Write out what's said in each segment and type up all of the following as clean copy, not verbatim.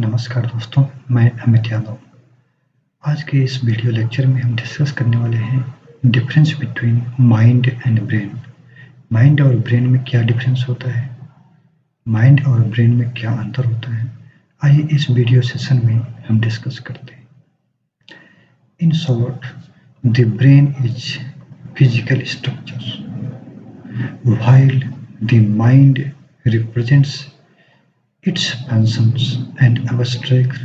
नमस्कार दोस्तों, मैं अमित यादव। आज के इस वीडियो लेक्चर में हम डिस्कस करने वाले हैं difference between mind and brain. Mind और ब्रेन में क्या डिफरेंस होता है, माइंड और ब्रेन में क्या अंतर होता है, आइए इस वीडियो सेशन में हम डिस्कस करते हैं। In short, the brain is physical structure while the mind represents its functions and abstract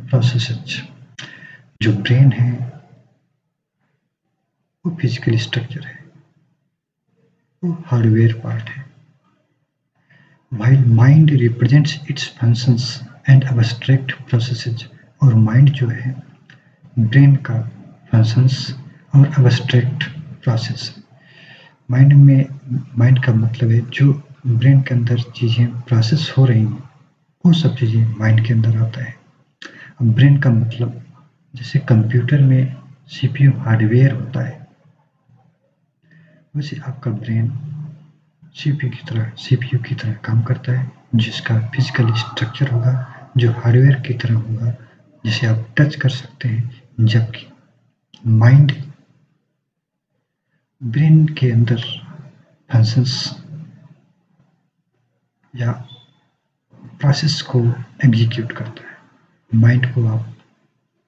processes। जो ब्रेन है वो फिजिकल स्ट्रक्चर है, वो हार्डवेयर पार्ट है। while mind represents its functions and abstract processes, और माइंड जो है ब्रेन का फंक्शंस और abstract प्रोसेस। माइंड का मतलब है जो ब्रेन के अंदर चीज़ें प्रोसेस हो रही हैं वो सब चीज़ें माइंड के अंदर आता है। अब ब्रेन का मतलब जैसे कंप्यूटर में सीपीयू हार्डवेयर होता है, वैसे आपका ब्रेन सीपीयू की तरह काम करता है, जिसका फिजिकल स्ट्रक्चर होगा, जो हार्डवेयर की तरह होगा, जिसे आप टच कर सकते हैं। जबकि माइंड ब्रेन के अंदर फंक्शंस या प्रोसेस को एग्जीक्यूट करता है। माइंड को आप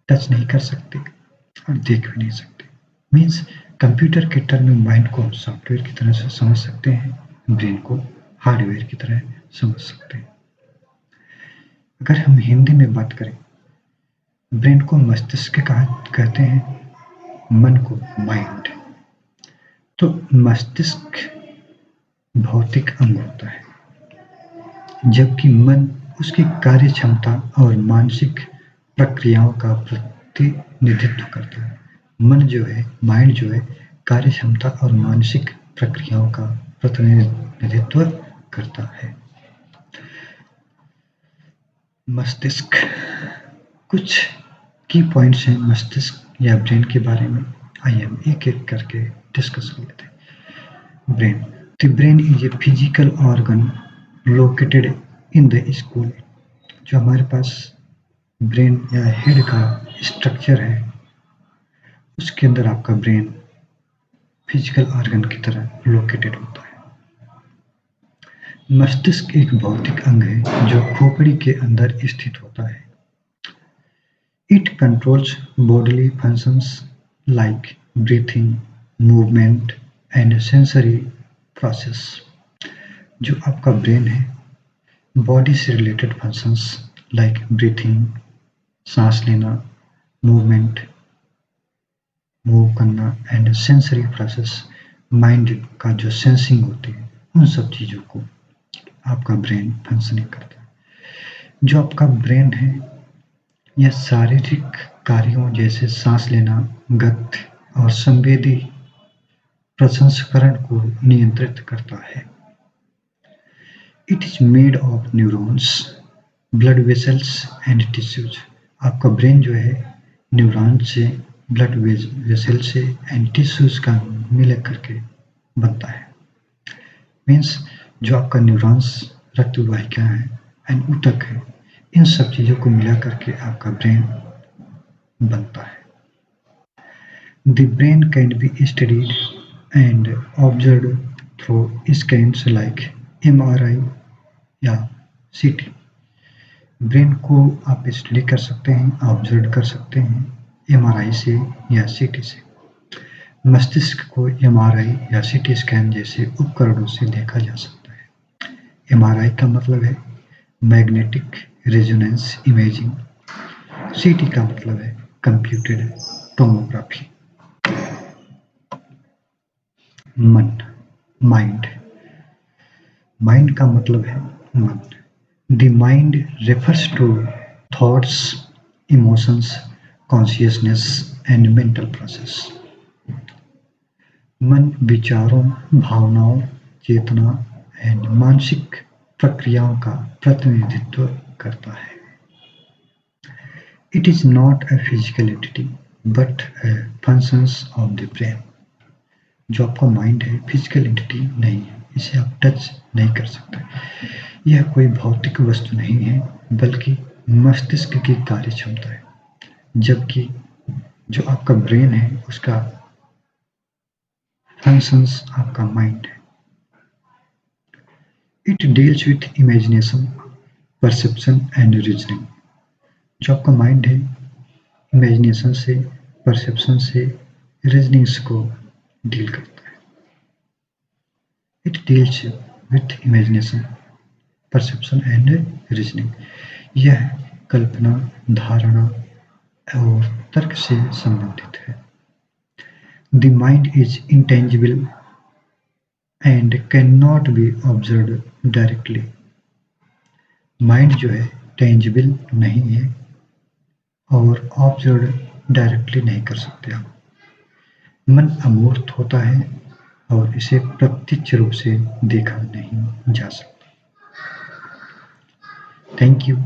टच नहीं कर सकते और देख भी नहीं सकते। मीन्स कंप्यूटर के टर्म में माइंड को सॉफ्टवेयर की तरह से समझ सकते हैं, ब्रेन को हार्डवेयर की तरह समझ सकते हैं। अगर हम हिंदी में बात करें, ब्रेन को मस्तिष्क कहते हैं, मन को माइंड। तो मस्तिष्क भौतिक अंग होता है, जबकि मन उसकी कार्य क्षमता और मानसिक प्रक्रियाओं का प्रतिनिधित्व करता है। मन जो है, माइंड जो है, कार्य क्षमता और मानसिक प्रक्रियाओं का प्रतिनिधित्व करता है। मस्तिष्क, कुछ की पॉइंट्स हैं मस्तिष्क या ब्रेन के बारे में। आइए हम एक एक करके डिस्कस कर लेते हैं। Brain, the brain is a physical organ located in the school. जो हमारे पास ब्रेन या हेड का स्ट्रक्चर है, उसके अंदर आपका ब्रेन फिजिकल ऑर्गन की तरह लोकेटेड होता है। मस्तिष्क एक भौतिक अंग है जो खोपड़ी के अंदर स्थित होता है। It controls bodily functions like breathing, movement and sensory process. जो आपका ब्रेन है, बॉडी से रिलेटेड फंक्शंस लाइक ब्रीथिंग, सांस लेना, मूवमेंट, मूव करना एंड सेंसरी प्रोसेस, माइंड का जो सेंसिंग होती है, उन सब चीज़ों को आपका ब्रेन फंक्शनिंग करता है। जो आपका ब्रेन है, यह शारीरिक कार्यों जैसे सांस लेना, गति और संवेदी प्रसंस्करण को नियंत्रित करता है। It is made of neurons, blood vessels and tissues. आपका ब्रेन जो है न्यूरॉन से, ब्लड वेसल से एंड टिश्यूज का मिल करके बनता है। मीन्स जो आपका न्यूरॉन्स, रक्त वाहिका है एंड ऊतक है, इन सब चीज़ों को मिला करके आपका ब्रेन बनता है। The brain can be studied and observe through scans like MRI या CT। ब्रेन को आप स्टडी कर सकते हैं, ऑब्जर्व कर सकते हैं MRI से या CT से। मस्तिष्क को MRI या CT स्कैन जैसे उपकरणों से देखा जा सकता है। MRI का मतलब है मैग्नेटिक रेजोनेंस इमेजिंग, CT का मतलब है कंप्यूटेड टोमोग्राफी। मन, माइंड। माइंड का मतलब है मन। The mind refers to thoughts, emotions, consciousness and mental process. मन विचारों, भावनाओं, चेतना एंड मानसिक प्रक्रियाओं का प्रतिनिधित्व करता है। It is not a physical entity but a functions of the brain। जो आपका माइंड है फिजिकल एंटिटी नहीं है, इसे आप टच नहीं कर सकते। यह कोई भौतिक वस्तु नहीं है, बल्कि मस्तिष्क की कार्य क्षमता है, जबकि जो आपका ब्रेन है उसका फंक्शंस आपका माइंड है। It deals with imagination, perception and reasoning. जो आपका माइंड है इमेजिनेशन से, परसेप्शन से, रीजनिंग्स को डील करता है। It deals with imagination, perception and reasoning. यह कल्पना, धारणा और तर्क से संबंधित है। The mind is intangible and can not be observed directly. Mind जो है टेंजिबल नहीं है और ऑब्जर्व डायरेक्टली नहीं कर सकते हम। मन अमूर्त होता है और इसे प्रत्यक्ष रूप से देखा नहीं जा सकता। Thank you.